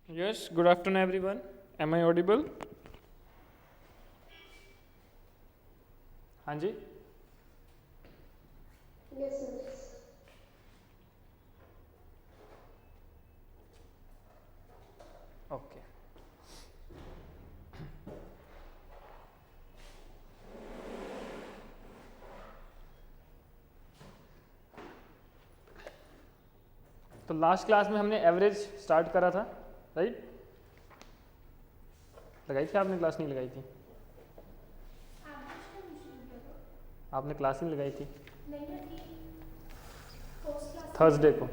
Yes, good afternoon everyone. Am I audible? हाँ जी. Yes, sir. Okay. तो last class में हमने एवरेज स्टार्ट करा था, राइट? लगाई थी आपने? क्लास नहीं लगाई थी? आपने क्लास नहीं लगाई थी थर्सडे को?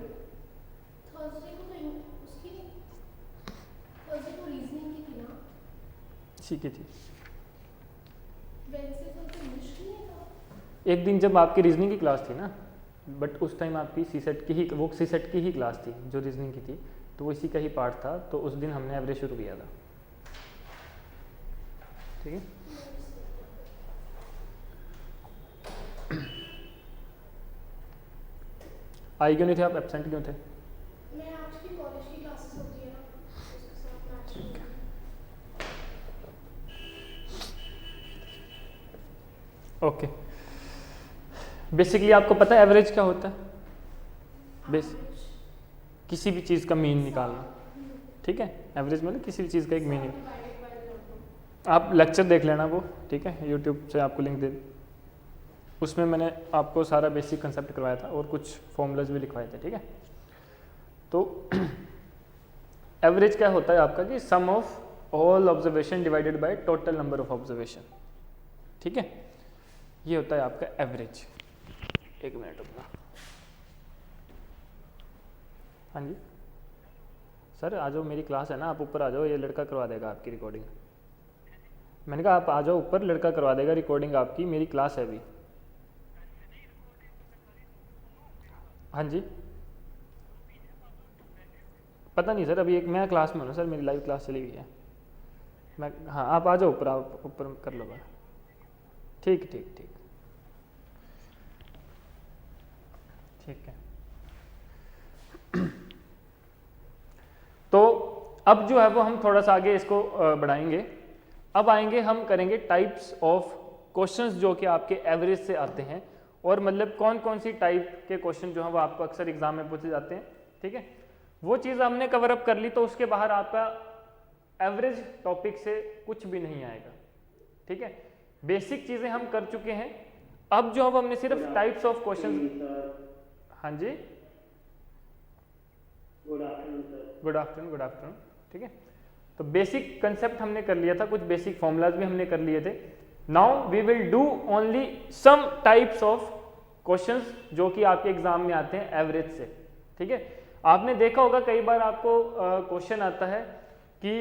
सीखी थी एक दिन जब आपकी रीजनिंग की क्लास थी ना, बट उस टाइम आपकी सीसेट की ही सीसेट की ही क्लास थी जो रीजनिंग की थी, तो वो इसी का ही पार्ट था. तो उस दिन हमने एवरेज शुरू किया था. ठीक है. आई क्यों नहीं थे आप? एब्सेंट क्यों थे? मैं आज की कॉलेज की क्लासेस होती है ना, उसके साथ मैच ठीक है. ओके. बेसिकली आपको पता है एवरेज क्या होता है? बेस किसी भी चीज़ का मीन निकालना. ठीक है. एवरेज मतलब किसी भी चीज़ का एक मीन. आप लेक्चर देख लेना वो, ठीक है, यूट्यूब से आपको लिंक दे. उसमें मैंने आपको सारा बेसिक कंसेप्ट करवाया था और कुछ फॉर्मूलाज भी लिखवाए थे. ठीक है. तो एवरेज क्या होता है आपका कि sum of all observation divided by total number of observation. ठीक है. ये होता है आपका एवरेज. एक मिनट रुकना. हाँ जी सर, आ जाओ, मेरी क्लास है ना, आप ऊपर आ जाओ, ये लड़का करवा देगा आपकी रिकॉर्डिंग. मैंने कहा आप आ जाओ ऊपर, लड़का करवा देगा रिकॉर्डिंग आपकी, मेरी क्लास है अभी. हाँ जी. पता नहीं सर, अभी एक मैं क्लास में हूँ ना सर, मेरी लाइव क्लास चली गई है. मैं, हाँ आप आ जाओ ऊपर, आप ऊपर कर लो. ठीक ठीक ठीक ठीक है. तो अब जो है वो हम थोड़ा सा आगे इसको बढ़ाएंगे. अब आएंगे, हम करेंगे टाइप्स ऑफ क्वेश्चंस जो कि आपके एवरेज से आते हैं, और मतलब कौन कौन सी टाइप के क्वेश्चन जो है वो आपको अक्सर एग्जाम में पूछे जाते हैं. ठीक है. वो चीज़ हमने कवर अप कर ली, तो उसके बाहर आपका एवरेज टॉपिक से कुछ भी नहीं आएगा. ठीक है. बेसिक चीज़ें हम कर चुके हैं. अब जो अब हमने सिर्फ टाइप्स ऑफ क्वेश्चन. हाँ जी, गुड आफ्टरनून. Good afternoon. ठीक है. तो बेसिक कंसेप्ट हमने कर लिया था, कुछ बेसिक फॉर्मूलाज भी हमने कर लिए थे. Now we will do only some types of questions जो कि आपके एग्जाम में आते हैं एवरेज से. ठीक है. आपने देखा होगा कई बार आपको क्वेश्चन आता है कि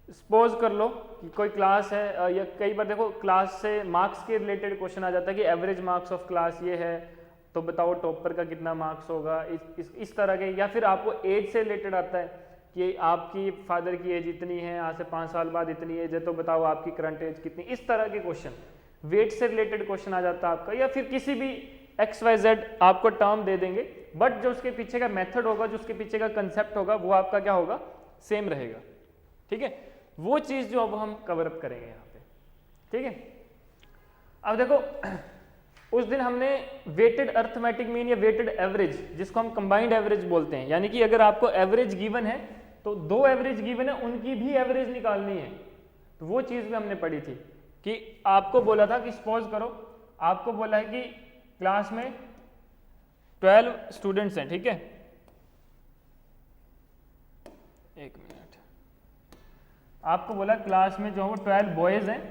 सपोज कर लो कि कोई क्लास है, या कई बार देखो क्लास से मार्क्स के रिलेटेड क्वेश्चन आ जाता है कि एवरेज मार्क्स ऑफ क्लास ये है, तो बताओ टॉपर का कितना मार्क्स होगा. इस तरह के. या फिर आपको एज से रिलेटेड आता है कि आपकी फादर की एज इतनी है, आज से 5 साल बाद इतनी एज है, तो बताओ आपकी करंट एज कितनी. इस तरह के क्वेश्चन, वेट से रिलेटेड क्वेश्चन आ जाता है आपका. या फिर किसी भी XYZ आपको टर्म दे देंगे, बट जो उसके पीछे का मेथड होगा, जो उसके पीछे का कंसेप्ट होगा, वो आपका क्या होगा, सेम रहेगा. ठीक है. वो चीज़ जो अब हम कवर अप करेंगे यहाँ पे. ठीक है. अब देखो, उस दिन हमने वेटेड अर्थमेटिक मीन या वेटेड एवरेज, जिसको हम कंबाइंड एवरेज बोलते हैं, यानी कि अगर आपको एवरेज गिवन है तो 2 एवरेज गिवन है, उनकी भी एवरेज निकालनी है. तो वो चीज़ भी हमने पढ़ी थी कि आपको बोला था कि सपोज करो आपको बोला है कि क्लास में 12 स्टूडेंट्स हैं. ठीक है. एक मिनट. आपको बोला क्लास में जो है वो 12 बॉयज़ हैं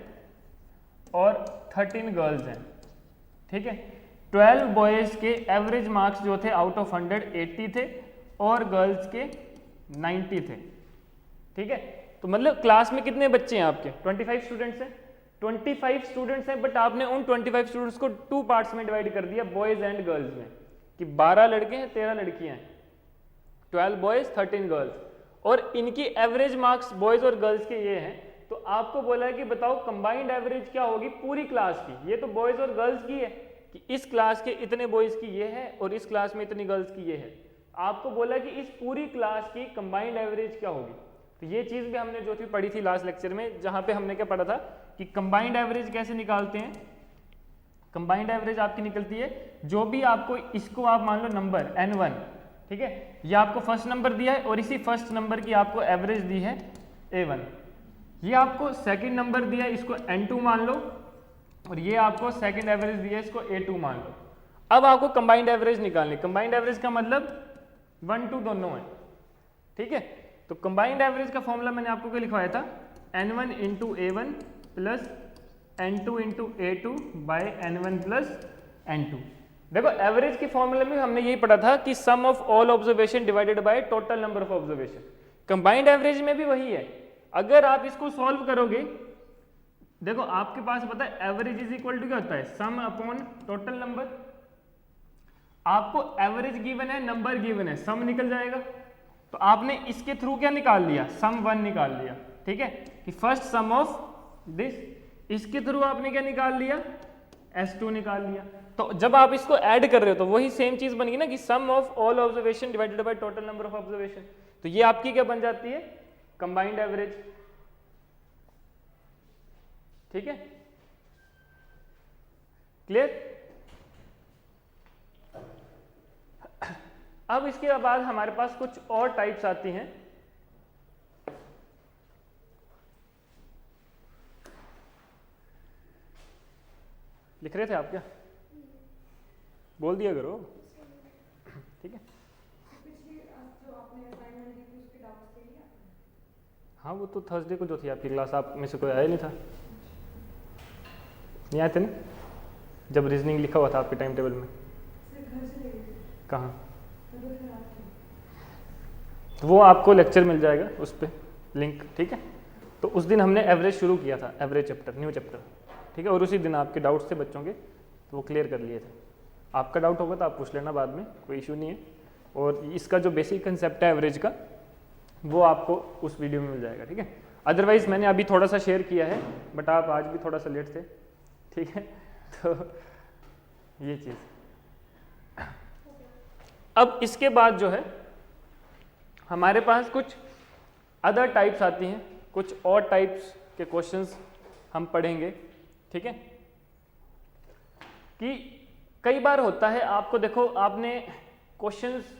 और 13 गर्ल्स हैं. ठीक है. 12 बॉयज़ के एवरेज मार्क्स जो थे आउट ऑफ 100 80 थे, और गर्ल्स के 90 थे. ठीक है. तो मतलब क्लास में कितने बच्चे हैं आपके? 25 स्टूडेंट्स हैं. 25 स्टूडेंट्स हैं, बट आपने उन 25 स्टूडेंट्स को 2 पार्ट्स में डिवाइड कर दिया, बॉयज़ एंड गर्ल्स में, कि 12 लड़के हैं 13 लड़कियां हैं. 12 बॉयज़ 13 गर्ल्स, और इनकी एवरेज मार्क्स बॉयज़ और गर्ल्स के ये हैं. तो आपको बोला है कि बताओ कंबाइंड एवरेज क्या होगी पूरी क्लास की. ये तो बॉयज़ और गर्ल्स की है कि इस क्लास के इतने बॉयज़ की ये है और इस क्लास में इतनी गर्ल्स की ये है. आपको बोला कि इस पूरी क्लास की कंबाइंड एवरेज क्या होगी। तो ये चीज़ भी हमने जो थी पढ़ी थी लास्ट लेक्चर में, जहाँ पे हमने क्या पढ़ा था कि कंबाइंड एवरेज कैसे निकालते हैं। कंबाइंड एवरेज आपकी निकलती है जो भी आपको, इसको आप मान लो नंबर n1, ठीक है, ये आपको फर्स्ट नंबर दिया है और इसी फर्स्ट नंबर की आपको एवरेज दी है a1, ये आपको सेकंड नंबर दिया है, इसको n2 मान लो, और ये आपको सेकंड एवरेज दिया है, इसको a2 मान लो। अब आपको कंबाइंड एवरेज निकालनी। कंबाइंड एवरेज का मतलब 1 2 दोनों है, ठीक है। तो कंबाइंड एवरेज का फॉर्मूला मैंने आपको क्या लिखवाया था, n1 into a1 plus n2 into a2 by n1 plus n2। देखो एवरेज के फॉर्मूले में हमने यही पढ़ा था कि sum of all observation divided by total number of observation. Combined average में भी वही है। अगर आप इसको सॉल्व करोगे, देखो आपके पास पता है एवरेज इज इक्वल टू क्या होता है, सम अपॉन टोटल नंबर। आपको एवरेज गिवन है, नंबर गिवन है, सम निकल जाएगा। तो आपने इसके थ्रू क्या निकाल लिया, सम 1 निकाल लिया, ठीक है, कि फर्स्ट सम ऑफ दिस। इसके थ्रू आपने क्या निकाल लिया, S2 निकाल लिया। तो जब आप इसको ऐड कर रहे हो तो वही सेम चीज बनेगी ना, कि sum of all observation divided by total number of observation. तो ये आपकी क्या बन जाती है, कंबाइंड एवरेज, ठीक है, क्लियर। अब इसके बाद हमारे पास कुछ और टाइप्स आती हैं। लिख रहे थे आप क्या, बोल दिया करो, ठीक है। हाँ वो तो थर्सडे को जो थी आपकी क्लास, आप में से कोई आया नहीं था, नहीं आए थे ना, जब रीजनिंग लिखा हुआ था आपके टाइम टेबल में। कहाँ, तो वो आपको लेक्चर मिल जाएगा उस पर लिंक, ठीक है। तो उस दिन हमने एवरेज शुरू किया था, एवरेज चैप्टर, न्यू चैप्टर, ठीक है। और उसी दिन आपके डाउट्स थे बच्चों के, तो वो क्लियर कर लिए थे। आपका डाउट होगा तो आप पूछ लेना बाद में, कोई इशू नहीं है। और इसका जो बेसिक कंसेप्ट है एवरेज का, वो आपको उस वीडियो में मिल जाएगा, ठीक है। अदरवाइज मैंने अभी थोड़ा सा शेयर किया है, बट आप आज भी थोड़ा सा लेट थे, ठीक है। तो ये चीज़। अब इसके बाद जो है हमारे पास कुछ अदर टाइप्स आती हैं, कुछ और टाइप्स के क्वेश्चंस हम पढ़ेंगे, ठीक है। कि कई बार होता है, आपको देखो आपने क्वेश्चंस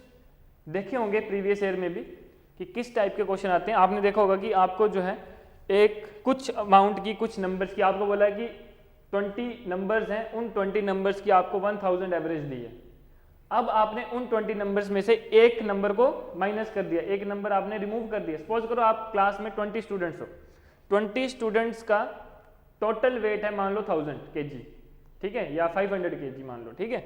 देखे होंगे प्रीवियस ईयर में भी कि किस टाइप के क्वेश्चन आते हैं। आपने देखा होगा कि आपको जो है एक कुछ अमाउंट की, कुछ नंबर्स की, आपको बोला है कि 20 नंबर्स हैं, उन 20 नंबर्स की आपको 1000 एवरेज दी है। अब आपने उन 20 नंबर्स में से एक नंबर को माइनस कर दिया, एक नंबर आपने रिमूव कर दिया। सपोज करो आप क्लास में 20 स्टूडेंट्स हो, 20 स्टूडेंट्स का टोटल वेट है मान लो 1000 kg, ठीक है, या 500 kg मान लो, ठीक है।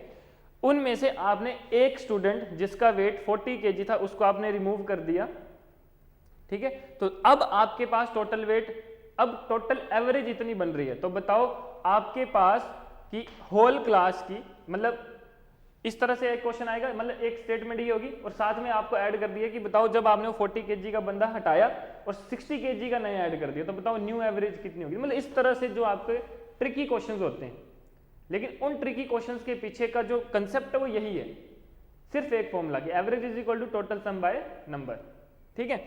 उनमें से आपने एक स्टूडेंट जिसका वेट 40 kg था, उसको आपने रिमूव कर दिया, ठीक है। तो अब आपके पास टोटल वेट, अब टोटल एवरेज इतनी बन रही है। तो बताओ आपके पास कि होल क्लास की, मतलब इस तरह से एक क्वेश्चन आएगा, मतलब एक स्टेटमेंट ही होगी और साथ में आपको ऐड कर दिया कि बताओ जब आपने 40 kg का बंदा हटाया और 60 kg का नया ऐड कर दिया, तो बताओ न्यू एवरेज कितनी होगी। मतलब इस तरह से जो आपके ट्रिकी क्वेश्चंस होते हैं, लेकिन उन ट्रिकी क्वेश्चंस के पीछे का जो कंसेप्ट है वो यही है, सिर्फ एक फॉर्मूला कि average is equal to total sum by number, ठीक है।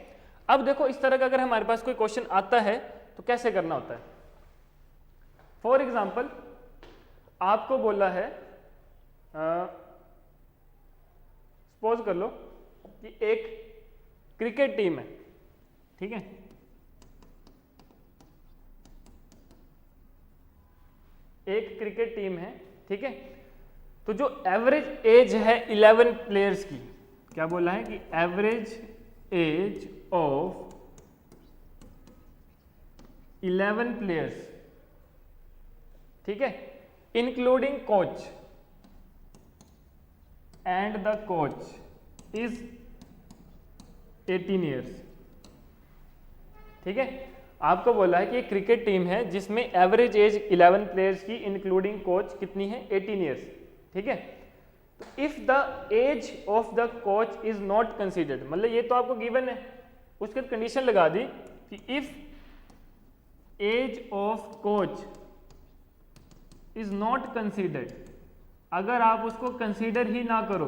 अब देखो इस तरह का अगर हमारे पास कोई क्वेश्चन आता है तो कैसे करना होता है। फॉर एग्जाम्पल आपको बोला है, सपोज कर लो कि एक क्रिकेट टीम है, ठीक है, एक क्रिकेट टीम है, ठीक है। तो जो एवरेज एज है 11 प्लेयर्स की, क्या बोला है कि एवरेज एज ऑफ 11 प्लेयर्स, ठीक है, including coach and the coach is 18 years, ठीक है। आपको बोला है कि एक क्रिकेट टीम है जिसमें एवरेज एज 11 प्लेयर्स की इंक्लूडिंग कोच कितनी है, 18 ईयर्स, ठीक है। तो if the age of the coach is not considered, मतलब ये तो आपको गिवन है, उसके कंडीशन लगा दी कि if age of coach is not considered, अगर आप उसको कंसीडर ही ना करो,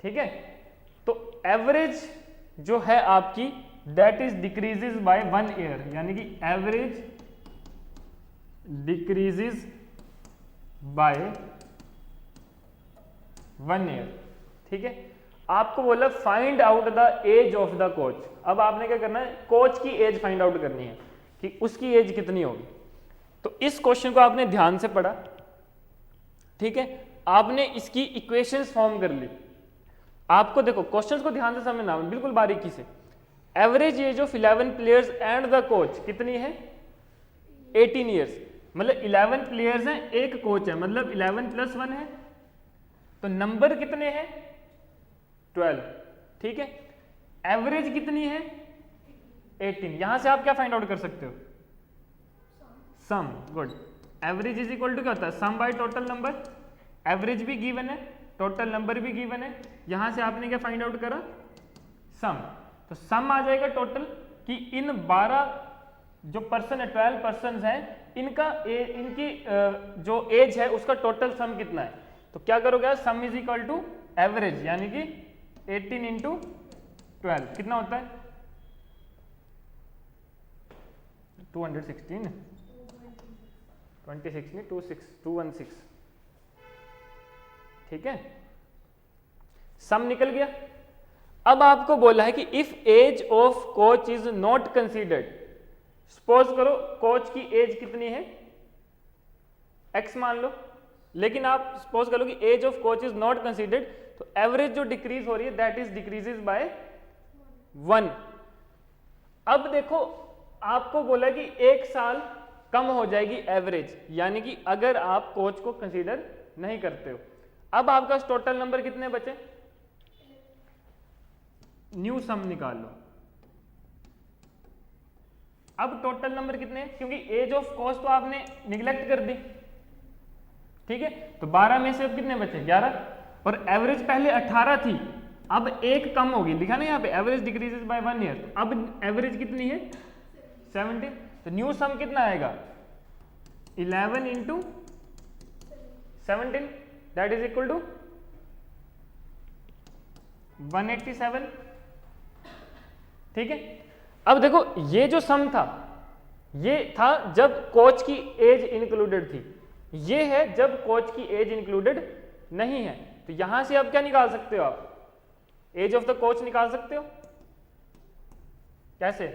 ठीक है। तो एवरेज जो है आपकी that is decreases bye 1 year, यानी कि एवरेज डिक्रीजेज बाय 1 ईयर, ठीक है। आपको बोला find out the age of the coach. अब आपने क्या करना है, कोच की एज फाइंड आउट करनी है कि उसकी एज कितनी होगी। तो इस क्वेश्चन को आपने ध्यान से पढ़ा, ठीक है, आपने इसकी इक्वेशंस फॉर्म कर ली। आपको देखो क्वेश्चंस को ध्यान से समझना बिल्कुल बारीकी से। Average age of 11 players and the coach कितनी है, 18 ईयर्स। मतलब 11 प्लेयर्स हैं, एक कोच है, मतलब 11 + 1 है, तो नंबर कितने हैं 12, ठीक है। एवरेज कितनी है 18। यहां से आप क्या फाइंड आउट कर सकते हो, sum. Good. Average is equal to क्या होता है, sum by total number. Average भी गिवन है, टोटल नंबर भी गिवन है, यहां से आपने क्या फाइंड आउट करा, सम। तो सम आ जाएगा टोटल कि इन 12 जो पर्सन है, 12 पर्सन हैं, इनकी जो एज है उसका टोटल सम कितना है। तो क्या करोगे, sum is equal to average, यानी कि 18 × 12 कितना होता है 216, 26 नहीं 216, ठीक है। सम निकल गया। अब आपको बोला है कि if age of coach is not considered, suppose करो कोच की एज कितनी है x मान लो, लेकिन आप सपोज करो कि age of coach is not considered, तो एवरेज जो डिक्रीज हो रही है दैट इज डिक्रीजेस बाय 1। अब देखो आपको बोला कि 1 साल कम हो जाएगी एवरेज, यानी कि अगर आप कोच को कंसीडर नहीं करते हो। अब आपका टोटल नंबर कितने बचे, न्यू सम निकाल लो। अब टोटल नंबर कितने हैं, क्योंकि एज ऑफ कोच तो आपने निगलेक्ट कर दी, ठीक है। तो 12 में से अब कितने बचे 11, और एवरेज पहले 18 थी, अब एक कम होगी, लिखा ना यहाँ पे एवरेज डिक्रीजेस बाय 1 ईयर। अब एवरेज कितनी है 17, तो न्यू सम कितना आएगा 11 × 17 दैट इज इक्वल टू 187, ठीक है। अब देखो ये जो सम था ये था जब कोच की एज इंक्लूडेड थी, ये है जब कोच की एज इंक्लूडेड नहीं है। तो यहां से आप क्या निकाल सकते हो, आप एज ऑफ द कोच निकाल सकते हो, कैसे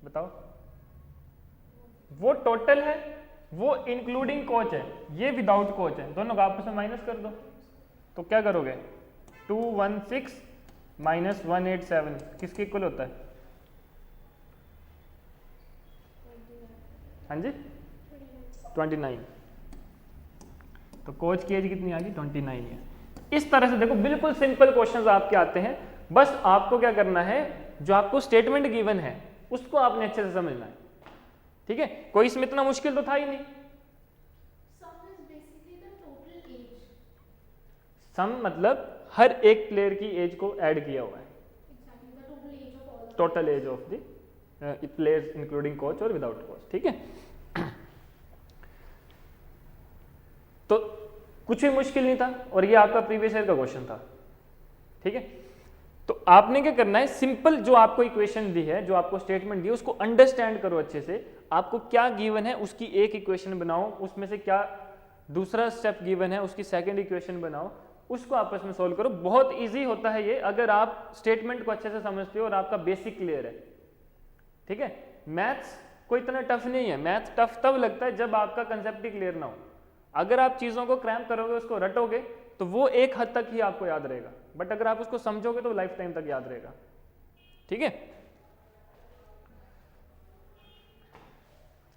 बताओ। वो टोटल है, वो इंक्लूडिंग कोच है, ये विदाउट कोच है, दोनों का आपस में माइनस कर दो। तो क्या करोगे 216 - 187 किसके इक्वल होता है, हाँ जी 29। तो कोच की एज कितनी आ गई 29 है। इस तरह से देखो बिल्कुल सिंपल क्वेश्चंस आपके आते हैं, बस आपको क्या करना है, जो आपको स्टेटमेंट गिवन है उसको आपने अच्छे से समझना है, ठीक है। कोई इसमें इतना मुश्किल तो था ही नहीं। Sum is basically the total age. सम मतलब हर एक प्लेयर की एज को ऐड किया हुआ है, Exactly, the total age of all the total age of the players including coach और विदाउट कोच, ठीक है। तो कुछ भी मुश्किल नहीं था, और ये आपका प्रीवियस ईयर का क्वेश्चन था, ठीक है। तो आपने क्या करना है, सिंपल जो आपको इक्वेशन दी है, जो आपको स्टेटमेंट दी है, उसको अंडरस्टैंड करो अच्छे से। आपको क्या गिवन है उसकी एक इक्वेशन बनाओ, उसमें से क्या दूसरा स्टेप गिवन है उसकी सेकंड इक्वेशन बनाओ, उसको आपस में सोल्व करो। बहुत इजी होता है ये अगर आप स्टेटमेंट को अच्छे से समझते हो और आपका बेसिक क्लियर है, ठीक है। मैथ्स कोई इतना टफ नहीं है, मैथ्स टफ तब लगता है जब आपका कंसेप्ट ही क्लियर ना हो। अगर आप चीज़ों को क्रैम्प करोगे, उसको रटोगे, तो वो एक हद तक ही आपको याद रहेगा, बट अगर आप उसको समझोगे तो लाइफ टाइम तक याद रहेगा, ठीक है।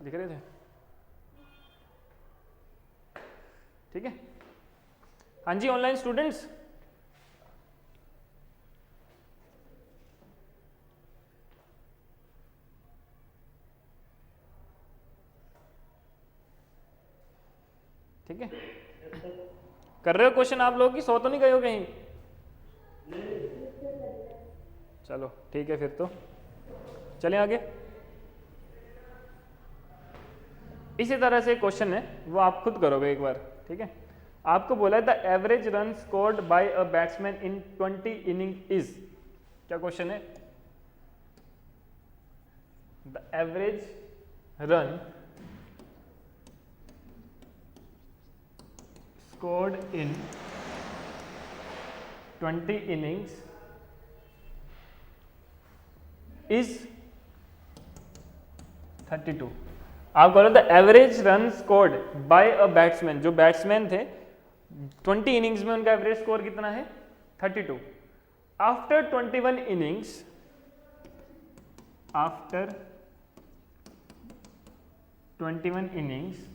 दिख रहे थे, ठीक है। हाँ जी ऑनलाइन स्टूडेंट्स, ठीक है। कर रहे हो क्वेश्चन आप लोग की, सो तो नहीं गए हो कहीं, चलो ठीक है फिर तो चलें आगे। इसी तरह से क्वेश्चन है वो आप खुद करोगे एक बार, ठीक है। आपको बोला है the average run scored by a batsman in 20 inning is, क्या क्वेश्चन है? The average run scored in 20 innings is 32। आप बोलो the average run scored by a batsman, जो बैट्समैन थे 20 इनिंग्स में उनका एवरेज स्कोर कितना है? 32। After 21 innings, after 21 innings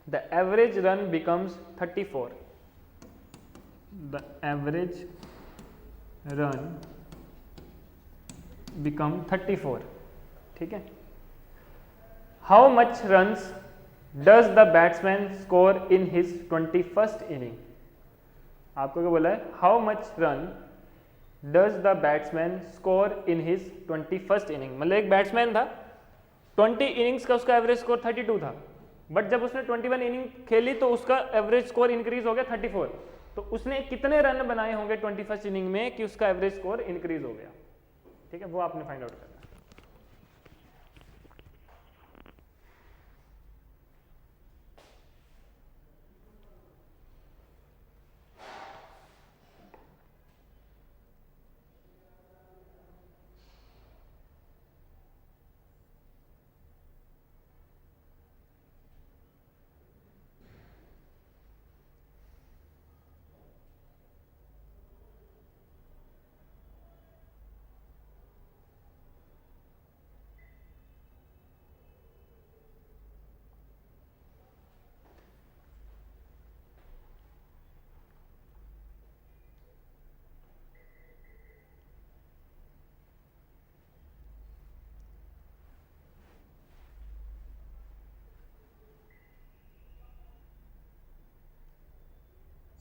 the average run becomes 34। The average run become 34। ठीक है। How much runs does the batsman score in his 21st inning? आपको क्या बोला है? How much run does the batsman score in his 21st inning. मतलब एक batsman था, 20 innings का उसका एवरेज स्कोर 32 था, बट जब उसने 21 इनिंग खेली तो उसका एवरेज स्कोर इंक्रीज हो गया 34। तो उसने कितने रन बनाए होंगे 21st इनिंग में कि उसका एवरेज स्कोर इंक्रीज हो गया? ठीक है, वो आपने फाइंड आउट करना है।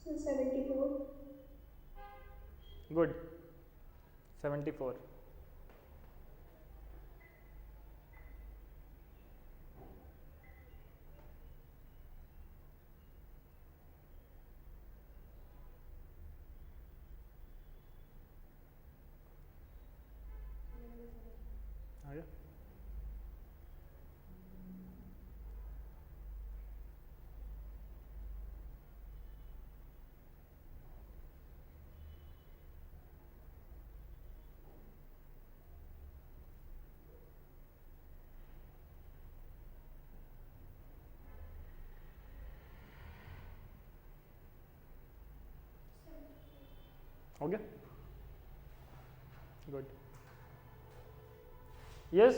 So 74. गुड, 74। आ गया? हो गया? Good, yes.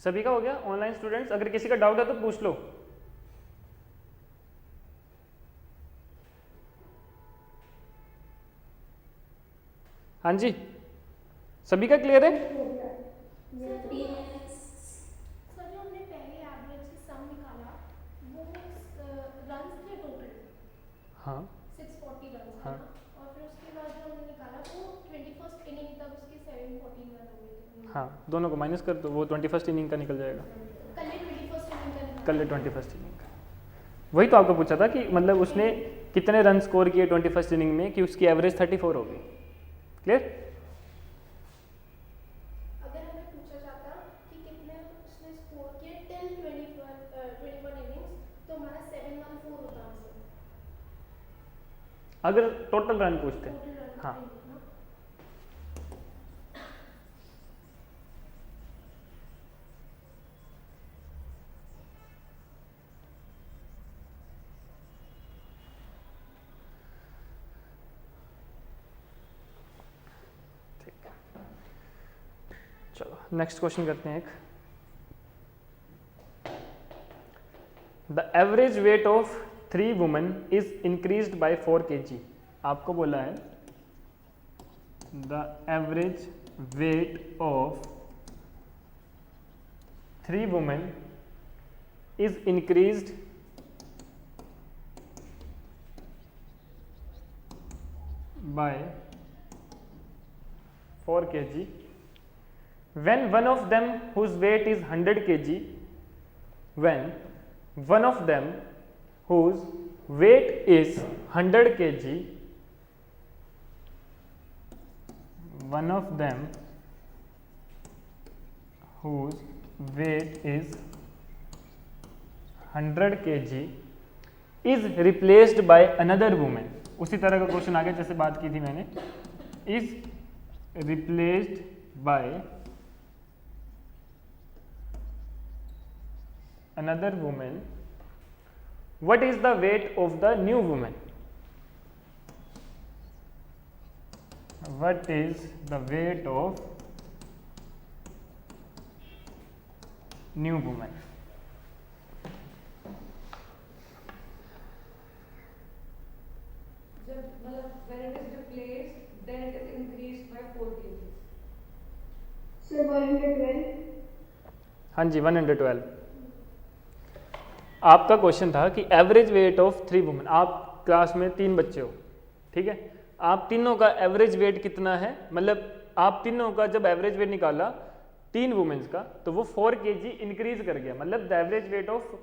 सभी का हो गया? ऑनलाइन स्टूडेंट्स, अगर किसी का डाउट है तो पूछ लो। हाँ जी, सभी का क्लियर है? सर जो हमने पहले एवरेज से सम निकाला वो रन्स थे टोटल हाँ 640 रन्स हाँ। और फिर उसके बाद जो हमने निकाला वो 21st इनिंग तक उसके 714 रन हो गए थे। हाँ, दोनों को माइनस कर दो, वो 21st इनिंग का निकल जाएगा। कल 21st इनिंग का निकाला। कल 21st इनिंग का, वही तो आपको पूछा था कि मतलब उसने कितने रन स्कोर किए 21st इनिंग में कि उसकी एवरेज 34 होगी। क्लियर? अगर हमें पूछा जाता कि कितने उसने स्कोर किए टिल 21 इनिंग्स तो हमारा 714 होता आंसर। अगर टोटल रन पूछते हैं, टोटल रन हाँ। चलो नेक्स्ट क्वेश्चन करते हैं एक। The average weight of 3 women is increased by 4 kg। आपको बोला है the average weight of 3 women is increased by 4 kg when one of them whose weight is 100 kg, when one of them whose weight is 100 kg, one of them whose weight is 100 kg is replaced by another woman. उसी तरह का question आगे जैसे बात की थी मैंने, is replaced by another woman. What is the weight of the new woman? What is the weight of new woman? When it is replaced, then it is increased by 4 kg. So 112. हाँ जी 112। आपका question था कि average weight of 3 women. आप class में 3 बच्चे हो, ठीक है, आप तीनों का एवरेज वेट कितना है, मतलब आप तीनों का जब एवरेज वेट निकाला 3 वुमेन्स का तो वो 4 kg इंक्रीज कर गया, मतलब the average weight of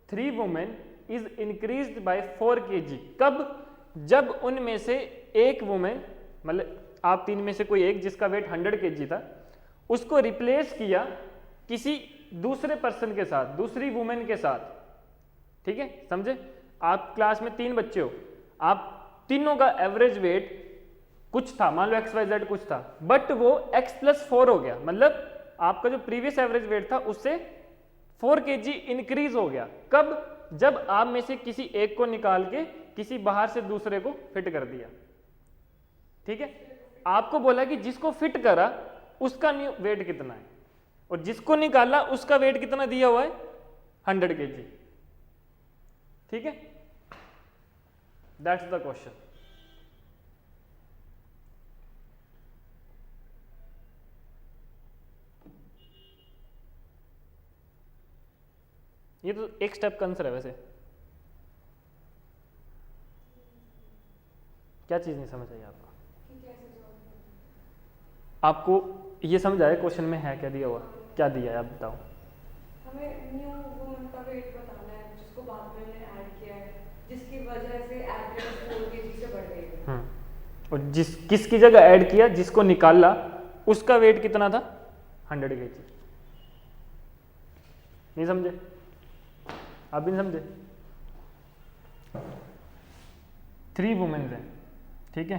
3 women is increased by 4 kg। कब? जब उनमें से एक वुमेन, मतलब आप 3 में से कोई एक जिसका वेट 100 kg था, उसको रिप्लेस किया किसी दूसरे पर्सन के साथ, दूसरी वुमेन के साथ, ठीक है, समझे? आप क्लास में 3 बच्चे हो, आप तीनों का एवरेज वेट कुछ था, मान लो XYZ कुछ था, बट वो x+4 हो गया, मतलब आपका जो प्रीवियस एवरेज वेट था उससे 4 kg इंक्रीज हो गया। कब? जब आप में से किसी एक को निकाल के किसी बाहर से दूसरे को फिट कर दिया, ठीक है। आपको बोला कि जिसको फिट करा उसका वेट कितना है, और जिसको निकाला उसका वेट कितना दिया हुआ है, 100 kg, ठीक है। That's the question. ये तो एक स्टेप का आंसर है वैसे। क्या चीज नहीं समझ आई आपको? आपको ये समझ आया क्वेश्चन में है क्या दिया हुआ, क्या दिया है आप बताओ। हमें न्यू वुमन का वेट बताना है जिसको बाद में ऐड किया है, जिसकी वजह से एवरेज 4 kg से बढ़ गई है। और किसकी जगह ऐड किया, जिसको निकाला उसका वेट कितना था, 100 kg। नहीं समझे? आप भी नहीं समझे? 3 वुमेन हैं, ठीक है,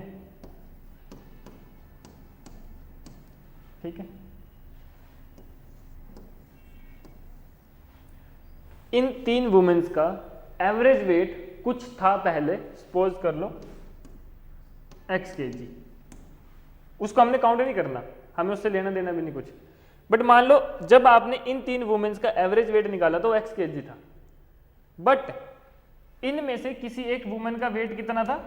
ठीक है। इन 3 वुमेन्स का एवरेज वेट कुछ था पहले, सपोज कर लो x kg, उसको हमने काउंट नहीं करना, हमें उससे लेना देना भी नहीं कुछ, बट मान लो जब आपने इन 3 वुमेन्स का एवरेज वेट निकाला तो x kg था, बट इनमें से किसी एक वुमेन का वेट कितना था,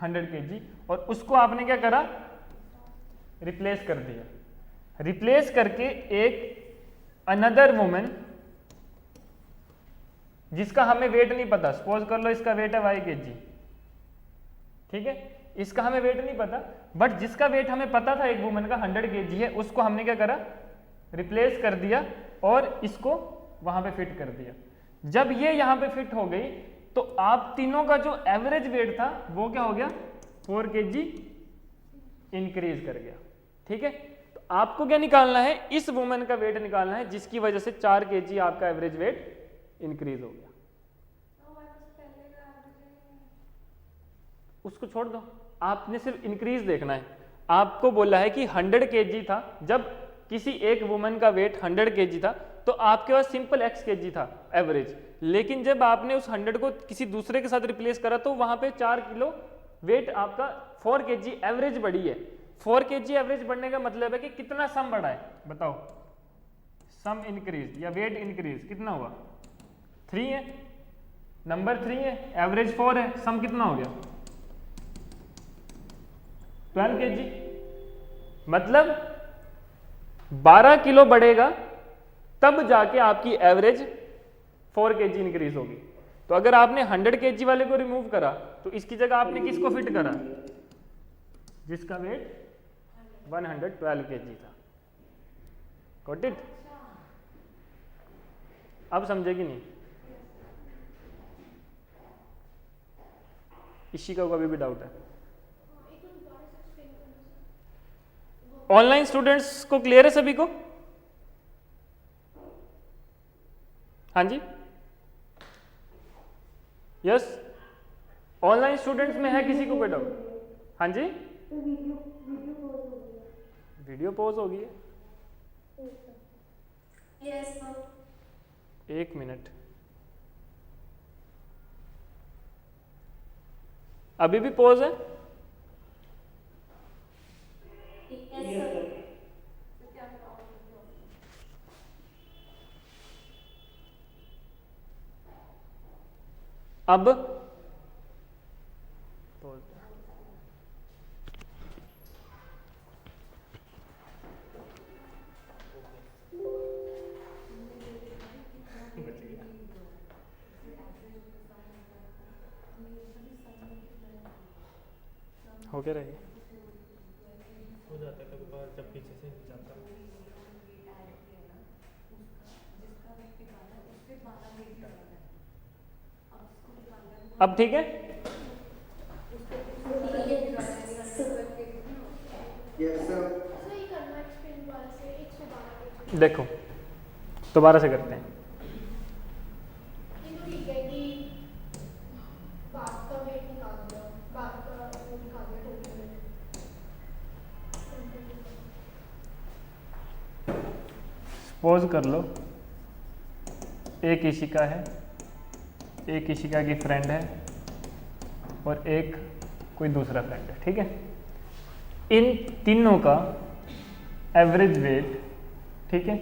100 kg, और उसको आपने क्या करा, रिप्लेस कर दिया। रिप्लेस करके एक अनदर वुमेन जिसका हमें वेट नहीं पता, सपोज कर लो इसका वेट है y kg, ठीक है, इसका हमें वेट नहीं पता, बट जिसका वेट हमें पता था एक वुमेन का 100 kg है, उसको हमने क्या करा, रिप्लेस कर दिया और इसको वहां पे फिट कर दिया। जब ये यहां पे फिट हो गई तो आप तीनों का जो एवरेज वेट था वो क्या हो गया, 4 kg इंक्रीज कर गया, ठीक है। तो आपको क्या निकालना है, इस वुमेन का वेट निकालना है जिसकी वजह से 4 kg आपका एवरेज वेट इंक्रीज हो गया। उसको छोड़ दो, आपने सिर्फ इंक्रीज देखना है। आपको बोला है कि 100 kg था, जब किसी एक वुमेन का वेट 100 kg था तो आपके पास सिंपल x kg था एवरेज, लेकिन जब आपने उस 100 को किसी दूसरे के साथ रिप्लेस करा तो वहां पे 4 किलो वेट आपका 4 kg एवरेज बढ़ी है। 4 kg एवरेज बढ़ने का मतलब है कि कितना सम बढ़ा है, बताओ। सम इंक्रीज या वेट इंक्रीज कितना हुआ, 3 है, नंबर 3 है, एवरेज 4 है, सम कितना हो गया, 12 kg। मतलब 12 किलो बढ़ेगा तब जाके आपकी एवरेज 4 kg इंक्रीज होगी। तो अगर आपने 100 kg वाले को रिमूव करा तो इसकी जगह आपने किसको फिट करा, जिसका वेट 112 kg था। Got it? अब समझे कि नहीं? इशिका को अभी भी डाउट है? एक बार दोबारा से एक्सप्लेन करना सर। ऑनलाइन स्टूडेंट्स को क्लियर है सभी को? हाँ जी, यस। ऑनलाइन स्टूडेंट्स में है किसी को कोई डाउट? हाँ जी, वीडियो पॉज हो गई है। Yes sir. एक मिनट, अभी भी पॉज है? अब हो क्या रही हो जाता है कभी बार जब पीछे से नहीं जाता। अब ठीक है? सर ये करना एक्सप्लेन दोबारा से 112 पेज। देखो दोबारा से करते हैं। ये तो ठीक है कि बात का वेट निकाल दिया, बात का वो निकाल दिया टोटल वेट। पॉज कर लो। एक इशिका है, एक इशिका की फ्रेंड है और एक कोई दूसरा फ्रेंड है, ठीक है? इन तीनों का एवरेज वेट, ठीक है,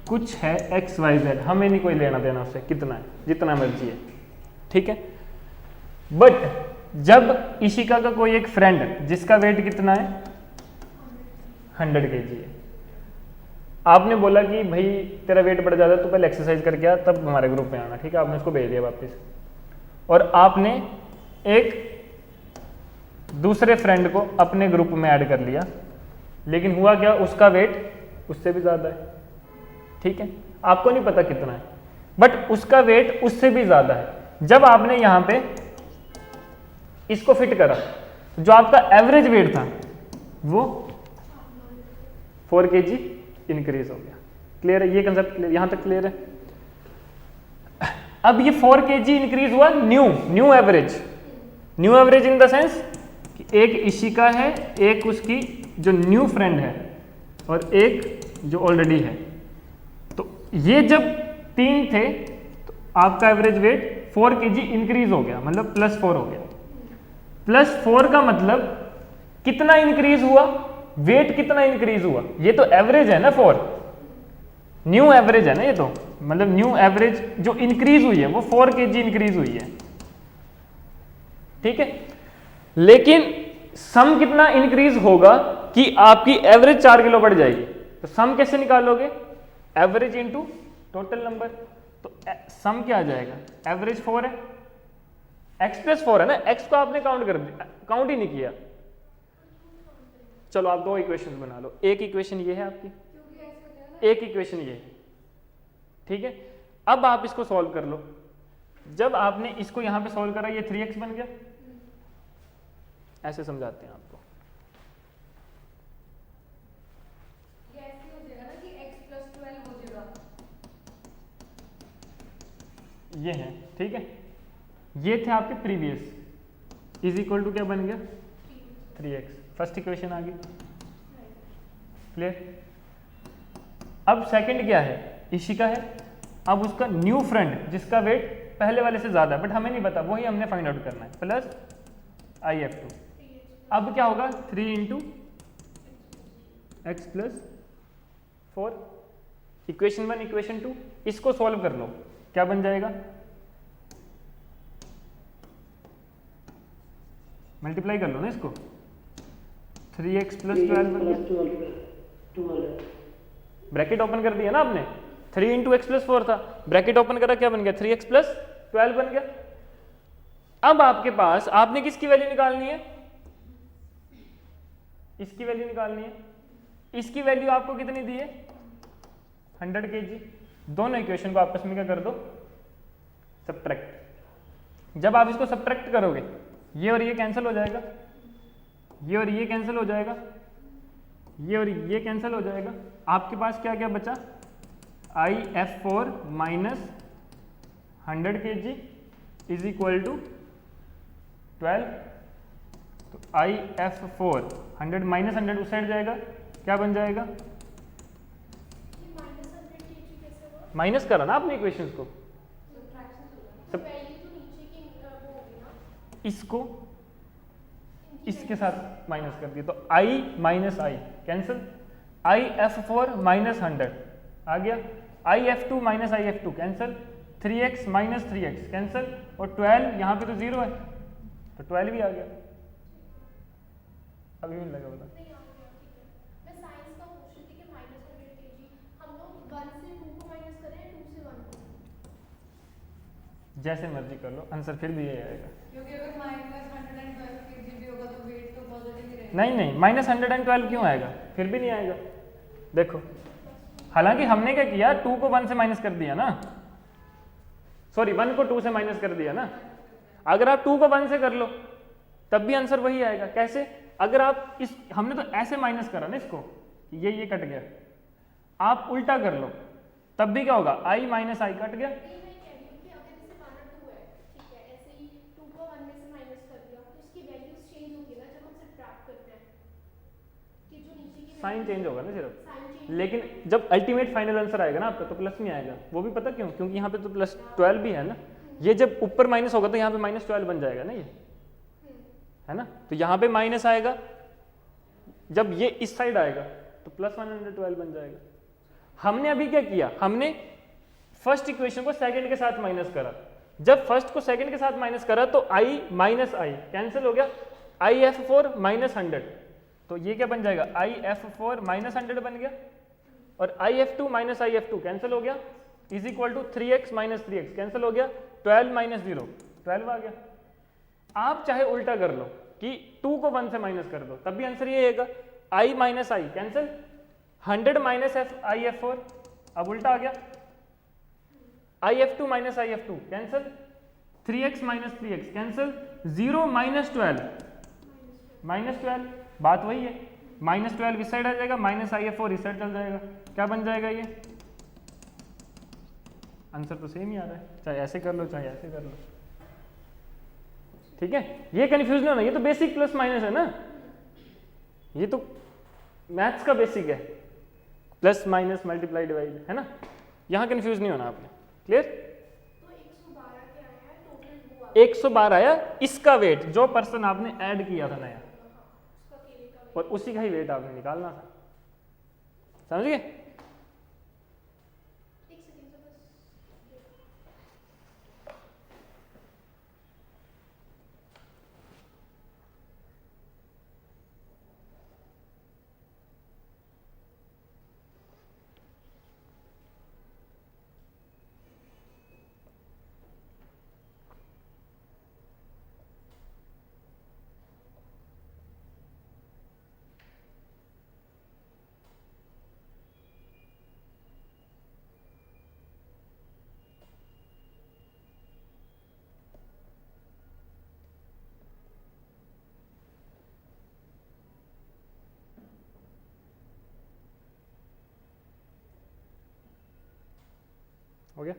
कुछ है एक्स वाई जेड, हमें नहीं कोई लेना देना उससे कितना है, जितना मर्जी है, ठीक है? बट जब इशिका का कोई एक फ्रेंड है जिसका वेट कितना है 100 kg है, आपने बोला कि भाई तेरा वेट बढ़ जाता है तो पहले एक्सरसाइज करके आ तब हमारे ग्रुप में आना, ठीक है? आपने उसको भेज दिया वापस और आपने एक दूसरे फ्रेंड को अपने ग्रुप में ऐड कर लिया, लेकिन हुआ क्या, उसका वेट उससे भी ज़्यादा है, ठीक है? आपको नहीं पता कितना है बट उसका वेट उससे भी ज़्यादा है। जब आपने यहाँ पे इसको फिट करा, जो आपका एवरेज वेट था वो 4 kg इंक्रीज हो गया। क्लियर है ये कंसेप्ट? क्लियर, यहाँ तक क्लियर है? अब ये 4 kg इंक्रीज हुआ new average. New average in the sense कि एक इशिका है, एक उसकी जो न्यू फ्रेंड है और एक जो ऑलरेडी है। तो ये जब 3 थे तो आपका एवरेज वेट 4 kg इंक्रीज हो गया, मतलब +4 हो गया। +4 का मतलब कितना इंक्रीज हुआ, वेट कितना इंक्रीज हुआ? ये तो एवरेज है ना 4, न्यू एवरेज है ना ये तो, मतलब न्यू एवरेज जो इंक्रीज हुई है वो 4 kg इंक्रीज हुई है, ठीक है? लेकिन सम कितना इंक्रीज होगा कि आपकी एवरेज 4 किलो बढ़ जाएगी। तो सम कैसे निकालोगे? Average into total number. तो सम क्या आ जाएगा? एवरेज 4 है, x + 4 है ना, x को आपने काउंट कर दिया, काउंट ही नहीं किया। चलो आप 2 इक्वेशन बना लो, एक इक्वेशन ये है आपकी, एक इक्वेशन ये है, ठीक है? अब आप इसको सॉल्व कर लो। जब आपने इसको यहां पे सॉल्व करा ये 3x बन गया। ऐसे समझाते हैं आपको। ये ऐसे हो जाएगा ना कि x + 12 हो जाएगा। ये है, ठीक है? ये थे आपके प्रीवियस, इज इक्वल टू क्या बन गया 3x। फर्स्ट इक्वेशन आ गई, क्लियर? अब सेकंड क्या है? इशिका है। अब उसका न्यू फ्रेंड जिसका वेट पहले वाले से ज्यादा है बट हमें नहीं पता, वही हमने फाइंड आउट करना है, प्लस IF2। अब क्या होगा 3 × x + 4। इक्वेशन 1 इक्वेशन 2 इसको सॉल्व कर लो, क्या बन जाएगा? मल्टीप्लाई कर लो ना इसको, 3x + 12 बन गया। ब्रैकेट ओपन कर दिया ना आपने, 3 × x + 4 था, ब्रैकेट ओपन करा, क्या बन गया 3x + 12 बन गया। अब आपके पास आपने किसकी वैल्यू निकालनी है? इसकी वैल्यू निकालनी है। इसकी वैल्यू आपको कितनी दी है 100 kg। दोनों इक्वेशन को आपस में क्या कर दो, सब्ट्रैक्ट। जब आप इसको सब्ट्रैक्ट करोगे ये और ये कैंसिल हो जाएगा, ये और ये कैंसिल हो जाएगा, ये और ये कैंसिल हो जाएगा। आपके पास क्या क्या बचा, IF4 minus 100 kg is equal to 12। तो IF4 100 माइनस 100 उस साइड जाएगा, क्या बन जाएगा, ये -100 kg कैसे हुआ? माइनस करा ना आपने इक्वेशंस को, तो वैल्यू तो नीचे की वो होगी ना, इसको इसके साथ माइनस कर दिया, तो I minus I cancel, IF4 minus 100 आ गया, IF2 minus IF2 cancel, 3x minus 3x cancel, और 12 यहाँ पे तो 0 है तो 12 भी आ गया। अभी भी लगा बोला नहीं आ गया, ठीक है। मैं साइंस का पूछ रही थी कि -100 kg हम लोग 1 से 2 को माइनस करें या 2 से 1 को? जैसे मर्जी कर लो, आंसर फिर भी ये आएगा। क्योंकि अगर -112 kg भी होगा तो वेट तो पॉजिटिव ही रहेगा। नहीं नहीं, -112 क्यों आएगा, फिर भी नहीं आएगा। देखो हालांकि हमने क्या किया, 2 को 1 से माइनस कर दिया ना, सॉरी 1 को 2 से माइनस कर दिया ना। अगर आप 2 को 1 से कर लो तब भी आंसर वही आएगा। कैसे, अगर आप इस, हमने तो ऐसे माइनस करा ना इसको, ये कट गया, आप उल्टा कर लो तब भी क्या होगा, I माइनस आई कट गया। नहीं, मैं कह रही हूँ कि अगर जैसे 1 और 2 है, ठीक है, ऐसे ही 2 को 1 में से माइनस कर दिया तो इसकी वैल्यूज चेंज होगी ना जब हम सब्ट्रैक्ट करते हैं, कि जो नीचे की साइन चेंज होगा ना सिर्फ, साइन चेंज, लेकिन जब अल्टीमेट फाइनल आंसर आएगा ना आपका तो प्लस में आएगा। वो भी पता क्यों, क्योंकि यहाँ पे तो प्लस 12 भी है ना, ये जब ऊपर माइनस होगा तो यहाँ पे -12 बन जाएगा ना, ये है ना, तो यहाँ पे माइनस आएगा, जब ये इस साइड आएगा तो +112 बन जाएगा। हमने अभी क्या किया, हमने फर्स्ट इक्वेशन को सेकंड के साथ माइनस करा, जब फर्स्ट को सेकंड के साथ माइनस करा तो I माइनस आई कैंसिल हो गया, IF4 माइनस 100, तो ये क्या बन जाएगा, IF4 माइनस 100 बन गया, और IF2 माइनस IF2 कैंसिल हो गया, is equal to 3x minus 3x cancel हो गया, 12 माइनस 0 12 आ गया। आप चाहे उल्टा कर लो कि 2 को 1 से माइनस कर दो तब भी आंसर ये आएगा, I minus I cancel, 100 minus IF4, अब उल्टा आ गया, IF2 minus IF2 cancel, 3x minus 3x cancel, 0 minus 12 बात वही है, -12 इस साइड आ जाएगा, माइनस IF4 इस साइड चल जाएगा, क्या बन जाएगा, ये आंसर तो सेम ही आ रहा है, चाहे ऐसे कर लो चाहे ऐसे कर लो। ठीक है, ये कंफ्यूज नहीं होना, ये तो बेसिक प्लस माइनस है ना, ये तो मैथ्स का बेसिक है, प्लस माइनस मल्टीप्लाई डिवाइड है ना, यहाँ कंफ्यूज नहीं होना आपने। क्लियर, तो 112 के आया है टोटल, वो 112 आया, इसका वेट जो पर्सन आपने ऐड किया था नया, उसका अकेले का और उसी का ही वेट आपने निकालना था, समझ गए। एक सेकंड से बस हो गया।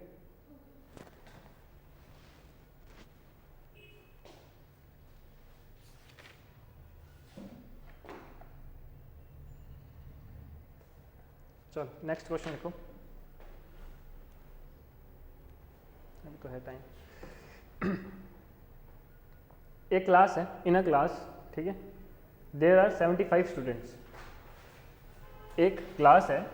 चलो नेक्स्ट क्वेश्चन लिखो, अभी तो है टाइम। एक क्लास है, इन अ क्लास, ठीक है, देयर आर 75 स्टूडेंट्स। एक क्लास है,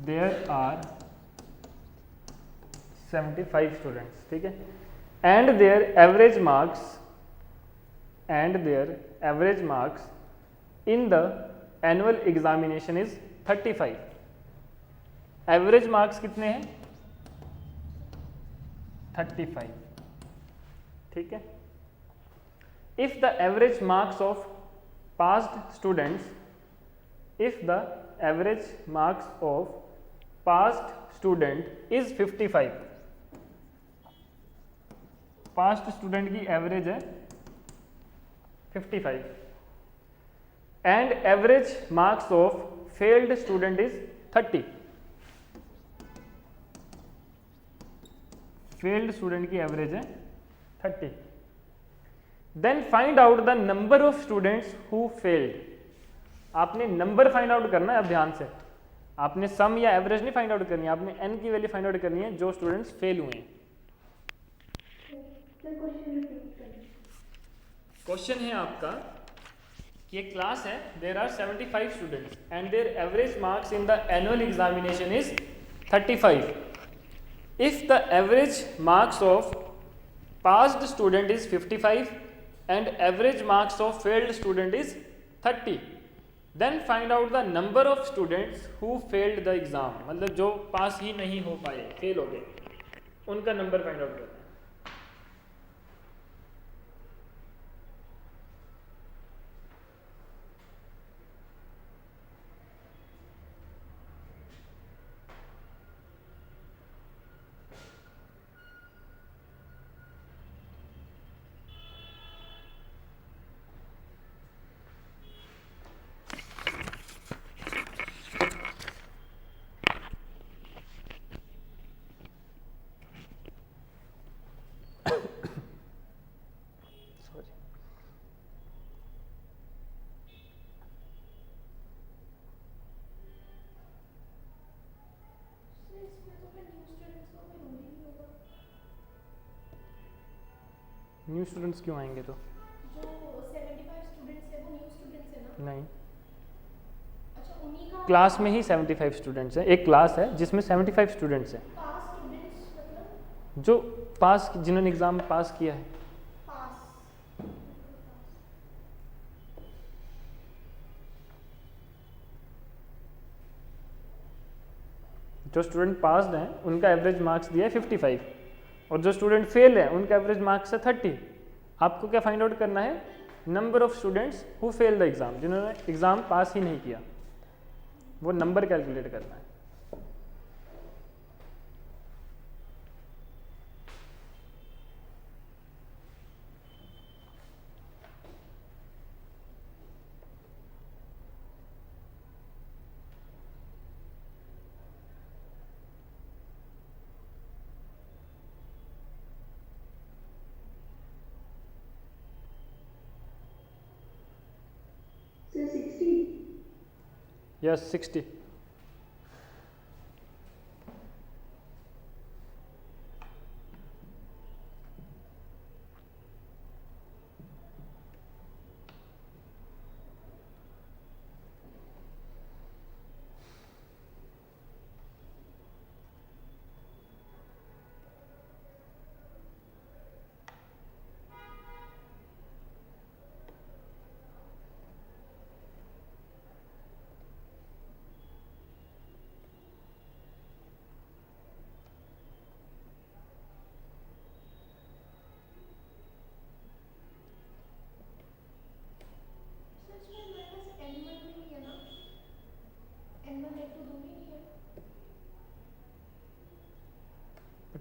देयर आर 75 स्टूडेंट्स, ठीक है, and their average marks in the annual examination is 35। Average marks कितने हैं, 35, ठीक है। If the average marks of passed students, if the average marks of passed student is 55, past student की average है 55 and average marks of failed student is 30। Failed student की average है 30। Then find out the number of students who failed. आपने number find out करना है। अब ध्यान से, आपने सम या एवरेज नहीं फाइंड आउट करनी है, आपने n की वैल्यू फाइंड आउट करनी है जो स्टूडेंट्स फेल हुए हैं। क्वेश्चन है आपका कि एक क्लास है, there are 75 students and their average marks in the annual examination is 35। If the average marks of passed student is 55 and average marks of failed student is 30, then find out the number of students who failed the exam। मतलब जो पास ही नहीं हो पाए, fail हो गए, उनका number find out करना है। न्यू स्टूडेंट्स क्यों आएंगे? तो जो 75 स्टूडेंट्स है वो न्यू स्टूडेंट्स है ना? नहीं, अच्छा, उन्हीं का क्लास में ही 75 स्टूडेंट्स हैं। एक क्लास है जिसमें 75 स्टूडेंट्स हैं, पास स्टूडेंट्स मतलब जो पास, जिन्होंने एग्जाम पास किया है। पास। जो स्टूडेंट पास्ड हैं उनका एवरेज मार्क्स दिया है 55 और जो स्टूडेंट फेल है उनका एवरेज मार्क्स है 30। आपको क्या फाइंड आउट करना है? Number of students who fail the exam, जिन्होंने एग्जाम पास ही नहीं किया, वो नंबर कैलकुलेट करना है। So 60. यस 60।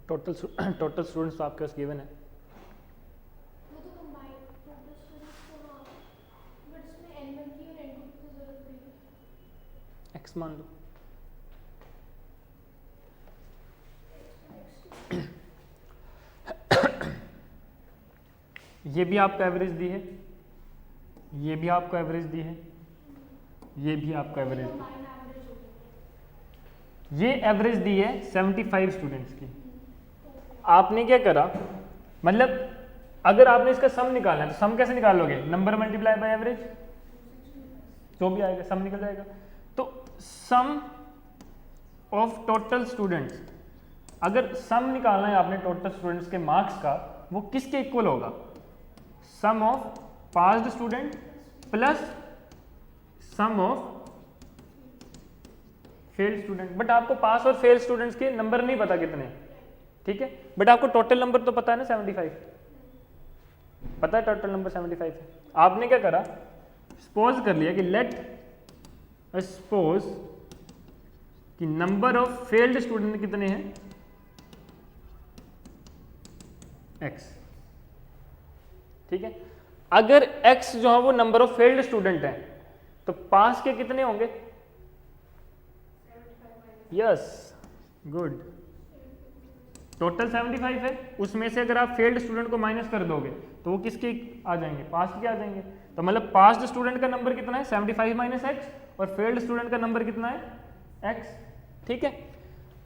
टोटल स्टूडेंट्स तो आपके पास गिवन है। वो तो कंबाइंड टोटल स्टूडेंट्स को, हाँ, बट इसमें N1 की और N2 की जरूरत पड़ेगी। एक्स मान लो। ये भी आपको एवरेज दी है, ये भी आपको एवरेज दी है, ये भी आपको एवरेज दी है। कंबाइंड एवरेज हो गया। ये एवरेज दी है 75 स्टूडेंट्स की। आपने क्या करा, मतलब अगर आपने इसका सम निकालना है तो सम कैसे निकालोगे? नंबर मल्टीप्लाई बाय एवरेज, जो भी आएगा सम निकल जाएगा। तो सम ऑफ टोटल स्टूडेंट्स, अगर सम निकालना है आपने टोटल स्टूडेंट्स के मार्क्स का, वो किसके इक्वल होगा? Sum of passed student plus sum of fail student. But आपको पास और फेल स्टूडेंट्स के नंबर नहीं पता कितने, ठीक है, बट आपको टोटल नंबर तो पता है ना 75, पता है टोटल नंबर 75 है। आपने क्या करा, सपोज कर लिया कि लेट सपोज कि नंबर ऑफ फेल्ड स्टूडेंट कितने हैं? x। ठीक है। अगर x जो है वो नंबर ऑफ फेल्ड स्टूडेंट हैं तो पास के कितने होंगे? Yes, good. टोटल 75 है, उसमें से अगर आप फेल्ड स्टूडेंट को माइनस कर दोगे तो वो किसके आ जाएंगे? पास्ट के आ जाएंगे। तो मतलब पास्ट स्टूडेंट का नंबर कितना है? 75 माइनस एक्स, और फेल्ड स्टूडेंट का नंबर कितना है? एक्स। ठीक है।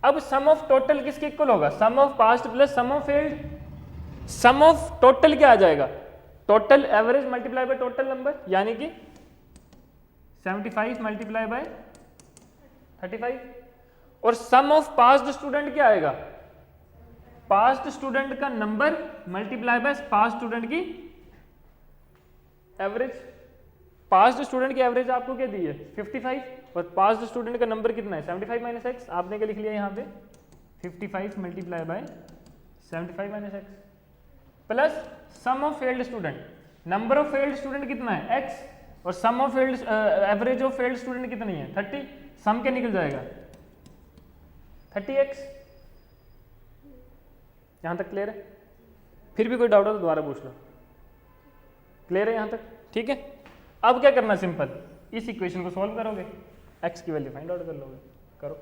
अब सम ऑफ टोटल किसके इक्वल होगा? Sum of passed plus sum of failed. Sum of total क्या आ जाएगा? Total average multiply by total number, यानी कि 75 मल्टीप्लाई बाय 35। और सम ऑफ पास्ट स्टूडेंट क्या आएगा? पास्ट स्टूडेंट का number multiply by past student की एवरेज। पास्ट स्टूडेंट की एवरेज आपको क्या दी है? 55, और पास्ट स्टूडेंट का नंबर कितना है? 75 माइनस एक्स। आपने क्या लिख लिया यहाँ पे? 55 multiply by 75 minus X plus sum of failed student. Number of failed student कितना है? एक्स, और sum of failed average of failed student कितनी है? 30। सम क्या निकल जाएगा? 30x। यहाँ तक क्लियर है? फिर भी कोई डाउट हो तो दोबारा पूछ लो। क्लियर है यहाँ तक? ठीक है। अब क्या करना? सिंपल, इस इक्वेशन को सॉल्व करोगे, x की वैल्यू फाइंड आउट कर लोगे। करो।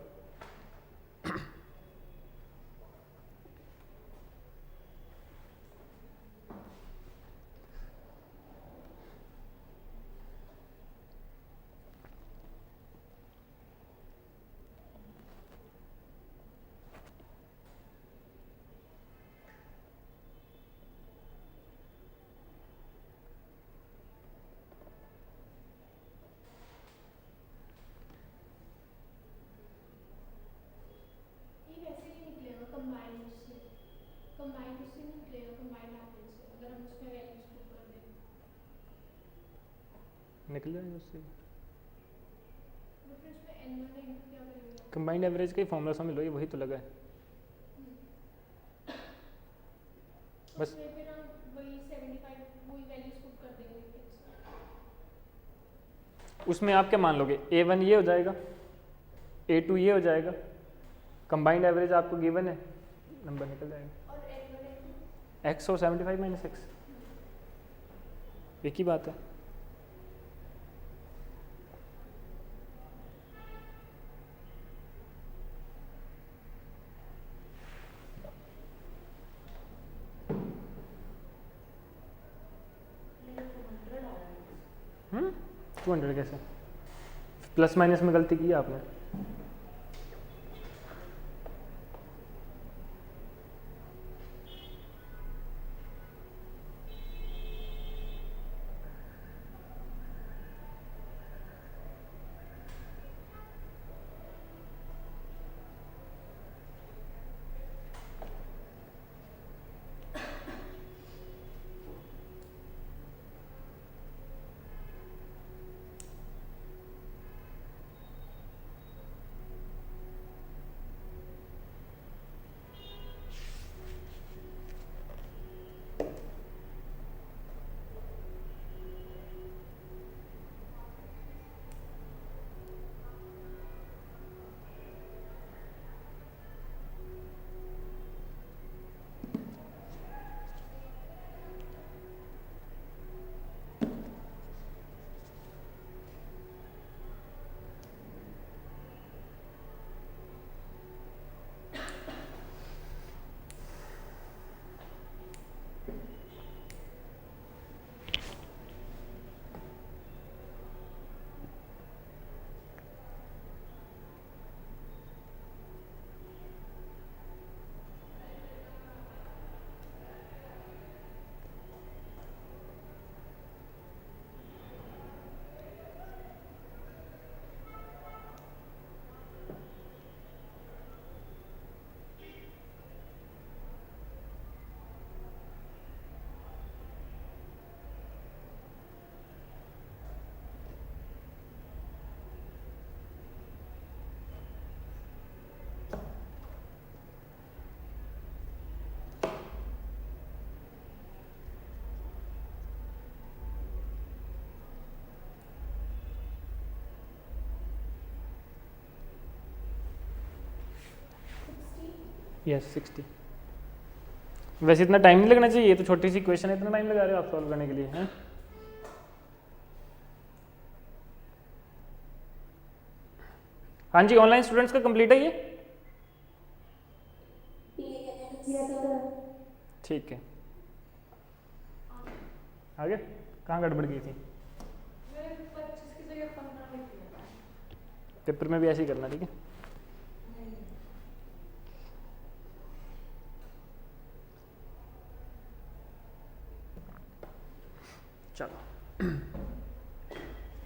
ये वैसे ही निकलेगा कंबाइंड से, कंबाइंड उससे नहीं निकलेगा, कंबाइंड एवरेज से, अगर हम उसमें वैल्यूज पुट कर दें निकल जाएगा उससे। तो फिर उसमें n1 इनटू क्या करेंगे? कंबाइंड एवरेज का फॉर्मूला समझ लो, ये वही तो लगा है बस। उसमें फिर हम वही 75 वही वैल्यूज पुट कर देंगे फिर से। उसमें आप क्या मान लोगे? a1 ये हो जाएगा, a2 ये हो जाएगा, कंबाइंड एवरेज आपको गिवन है, नंबर निकल जाएगा। और n1 n2 x और 75 माइनस एक्स एक ही बात है। मेरे को 100 आ रहा है। 200 कैसे? प्लस माइनस में गलती की है आपने। यस 60। वैसे इतना टाइम नहीं लगना चाहिए, ये तो छोटी सी क्वेश्चन है, इतना टाइम लगा रहे हो आप सॉल्व करने के लिए हैं? हाँ जी, ऑनलाइन स्टूडेंट्स का कंप्लीट है ये? ठीक है, आगे कहाँ गड़बड़ की थी? मैंने 25 की जगह 15 लिख दिया था। पेपर में भी ऐसे ही करना, ठीक है? चलो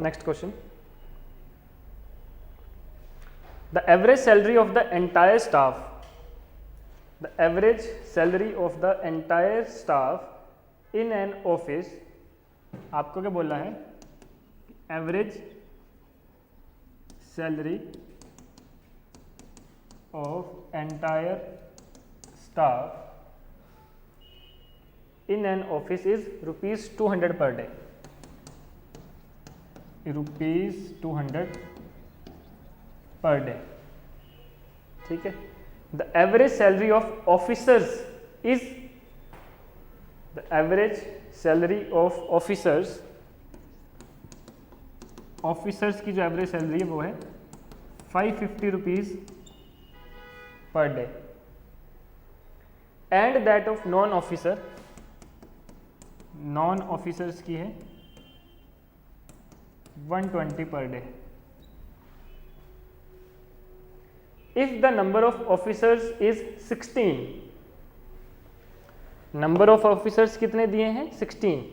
next question. The average salary of the entire staff, the average salary of the entire staff in an office, आपको क्या बोलना है? Average salary of entire staff in an office is rupees 200 per day, rupees 200 per day, ठीक है? The average salary of officers is, the average salary of officers, officers की जो average salary है वो है 550 rupees per day, and that of non officer, non officers की है 120 per day. If the number of officers is 16, number of officers कितने दिए हैं? 16,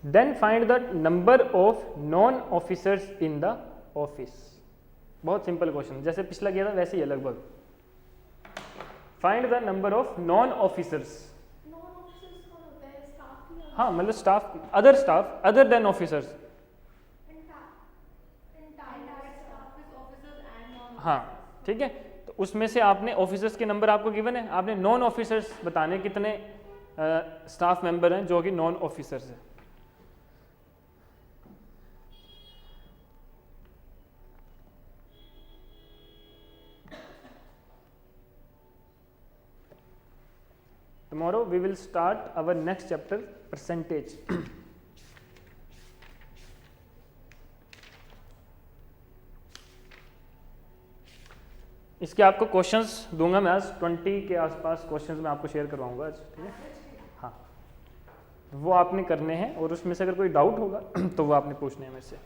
then find the number of non officers in the office. बहुत simple question, जैसे पिछला किया था वैसे ही है लगभग। Find the number of non officers. हाँ, मतलब स्टाफ, अदर देन ऑफिसर्स। हाँ ठीक है, तो उसमें से आपने ऑफिसर्स के नंबर आपको गिवन है, आपने नॉन ऑफिसर्स बताने कितने स्टाफ मेंबर हैं जो कि नॉन ऑफिसर्स हैं। Tomorrow we will start our next chapter, percentage. इसके आपको क्वेश्चंस दूंगा मैं आज, 20 के आसपास क्वेश्चंस मैं आपको शेयर करवाऊंगा आज, ठीक है? हाँ, वो आपने करने हैं और उसमें से अगर कोई डाउट होगा तो वो आपने पूछने हैं मेरे से।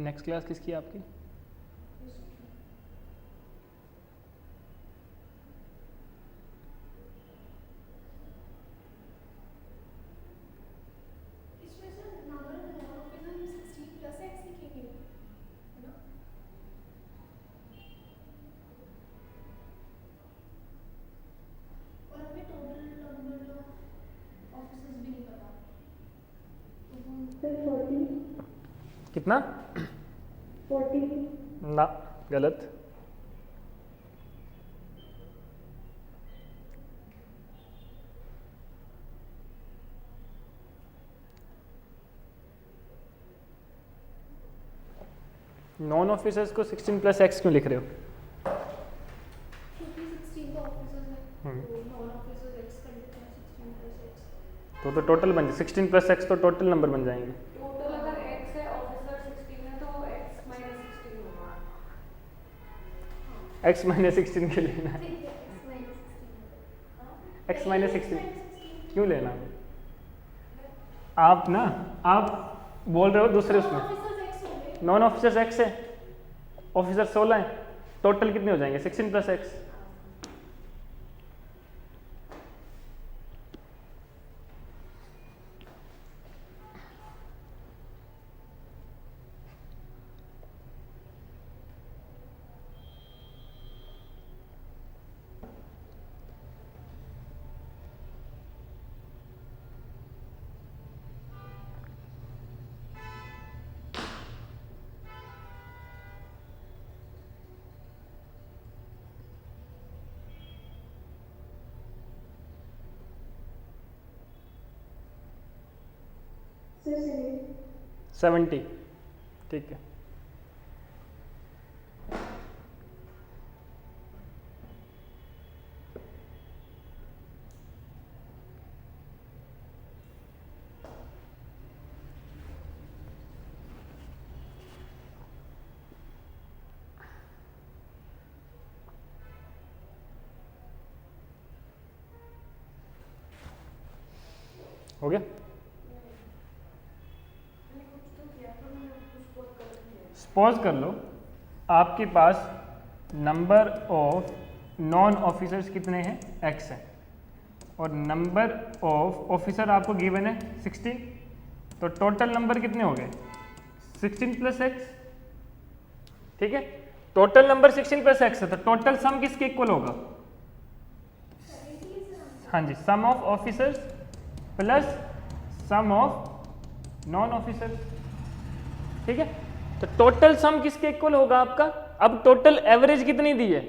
नेक्स्ट क्लास किसकी है आपकी? इसमें सर नंबर ऑफ ऑफिसर्स में 16 प्लस x लिखेंगे, है ना? और हमें टोटल नंबर ऑफ ऑफिसर्स भी नहीं पता, तो हम सर 40 कितना? 40 ना, गलत। नॉन ऑफिसर्स को 16 प्लस एक्स क्यों लिख रहे हो? क्योंकि 16 तो ऑफिसर्स हैं, तो नॉन ऑफिसर्स x कर देते हैं 16 प्लस x। तो टोटल बन जाए 16 प्लस एक्स, तो टोटल नंबर बन जाएंगे। टोटल अगर x है, ऑफिसर 16 है तो x - 16 होगा। x माइनस 16 क्यों लेना है? ठीक है x माइनस 16 क्यों लेना है? आप ना आप बोल रहे हो दूसरे उसमें ऑफिसर्स एक्स हो गए नॉन ऑफिसर्स x है, ऑफिसर 16 है, टोटल कितने हो जाएंगे 16 प्लस x। सर 70 ठीक है। हो गया? सपोज कर लो आपके पास नंबर ऑफ नॉन ऑफिसर्स कितने हैं x है और नंबर ऑफ ऑफिसर आपको गिवन है 16, तो टोटल नंबर कितने हो गए 16 प्लस x। ठीक है, टोटल नंबर 16 प्लस x है, तो टोटल सम किसके इक्वल होगा? हाँ जी, sum of officers plus sum of non officers. ठीक है, तो टोटल सम किसके इक्वल होगा आपका? अब टोटल एवरेज कितनी दी है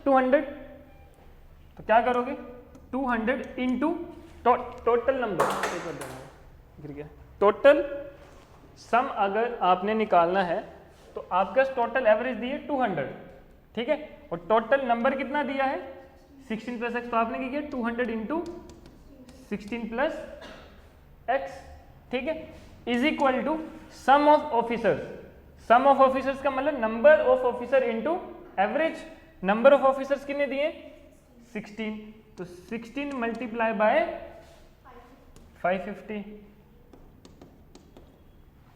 200, तो क्या करोगे 200 इंटू टोटल नंबर, गिर गया, टोटल सम अगर आपने निकालना है तो आपका टोटल एवरेज दी है 200। ठीक है, और टोटल नंबर कितना दिया है 16 प्लस एक्स, तो आपने क्या किया 200 इंटू 16 प्लस एक्स। ठीक है, is equal to sum of officers. Sum of officers का मतलब number of officer into average. Number of officers कितने दिए 16, तो 16 मल्टीप्लाई बाय 550।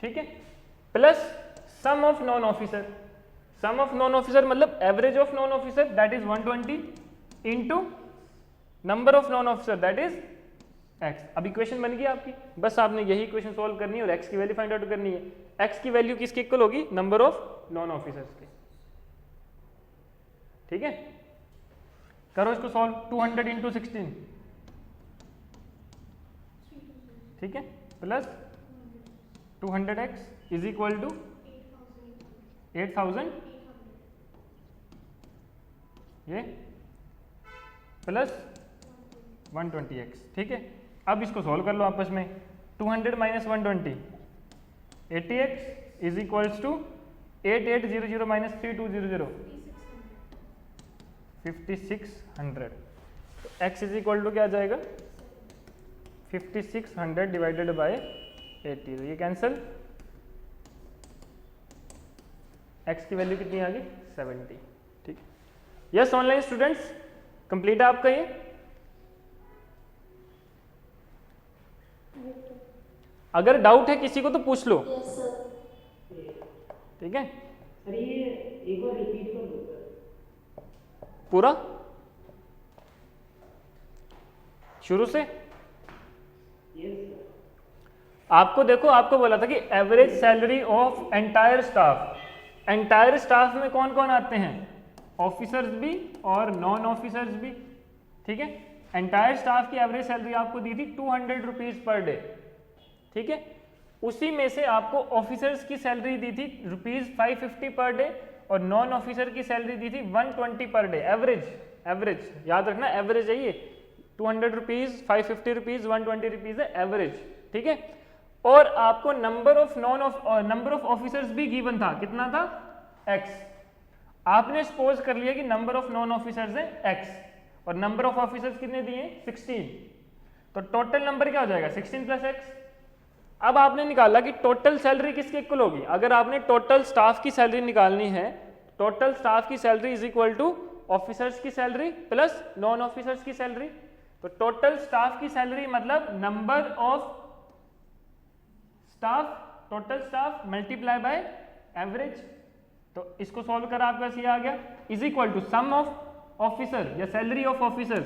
ठीक है, plus sum of non officer. Sum of non officer मतलब average of non officer that is 120 into number of non officer that is x। अब equation बन गई आपकी, बस आपने यही इक्वेशन सॉल्व करनी है और x की वैल्यू फाइंड आउट करनी है। x की वैल्यू किसके इक्वल होगी? नंबर ऑफ नॉन ऑफिसर्स के। ठीक है, करो इसको सॉल्व, 200 इंटू 16, ठीक है, plus 200x is equal to 8000, ये प्लस 120x। ठीक है, अब इसको सॉल्व कर लो आपस में, 200 minus 120 80x is equals to 8800 minus 3200 5600। तो x इज इक्वल टू क्या आ जाएगा 5600 डिवाइडेड बाय 80, तो ये कैंसिल, x की वैल्यू कितनी आ गई 70। ठीक है, यस ऑनलाइन स्टूडेंट्स कंप्लीट है आपका ये। अगर डाउट है किसी को तो पूछ लो। ठीक है, अरे ये एक बार रिपीट कर दो सर। पूरा शुरू से। Yes sir. आपको देखो, आपको बोला था कि average salary of entire staff. Entire staff में कौन कौन आते हैं? ऑफिसर्स भी और नॉन ऑफिसर्स भी। ठीक है, एंटायर स्टाफ की एवरेज सैलरी आपको दी थी 200 रुपीज पर डे। ठीक है, उसी में से आपको ऑफिसर्स की सैलरी दी थी ₹550 पर डे और नॉन ऑफिसर की सैलरी दी थी 120 पर डे। एवरेज याद रखना, एवरेज है ये, 200 रुपीज, 550 रुपीज, 120 रुपीज है एवरेज। ठीक है, और आपको नंबर ऑफ ऑफिसर्स भी गिवन था, कितना था x। आपने सपोज कर लिया कि नंबर ऑफ नॉन ऑफिसर्स है x और नंबर ऑफ ऑफिसर्स कितने दिए 16, तो टोटल नंबर क्या हो जाएगा 16 प्लस x। अब आपने निकाला कि टोटल सैलरी किसके इक्वल होगी। अगर आपने टोटल स्टाफ की सैलरी निकालनी है टोटल स्टाफ की salary is equal to officers की सैलरी प्लस नॉन ऑफिसर्स की सैलरी। तो टोटल स्टाफ की सैलरी मतलब number of staff, total staff multiply by average. तो इसको सॉल्व करा आपका ये आ गया is equal to sum of officer या salary of officers.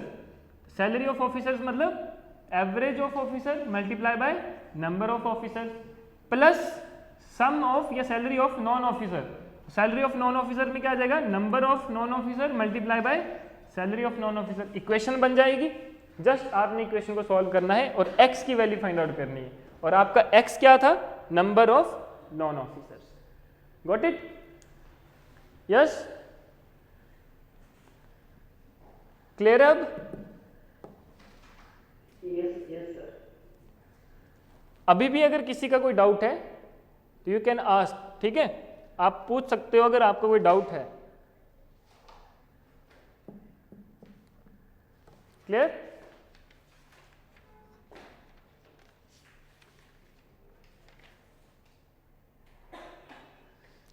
Salary of officers मतलब average of officer multiply by number of officers plus sum of या salary of non officer. Salary of non officer में क्या आ जाएगा, number of non officer multiply by salary of non officer. Equation बन जाएगी। Just आपने equation को solve करना है और x की वैल्यू फाइंड आउट करनी है। और आपका x क्या था, number of non officers. Got it? Yes, clear? अब यस सर। अभी भी अगर किसी का कोई डाउट है तो यू कैन आस्क, ठीक है, आप पूछ सकते हो अगर आपको कोई डाउट है। क्लियर?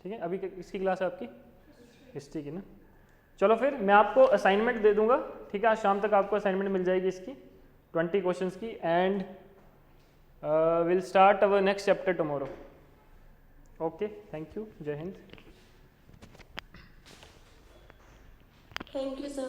ठीक है, अभी किसकी क्लास है आपकी? हिस्ट्री की ना। चलो फिर मैं आपको असाइनमेंट दे दूंगा, ठीक है, आज शाम तक आपको असाइनमेंट मिल जाएगी इसकी 20 क्वेश्चंस की। And will start our next chapter tomorrow. Okay, thank you, जय हिंद। Thank you, sir.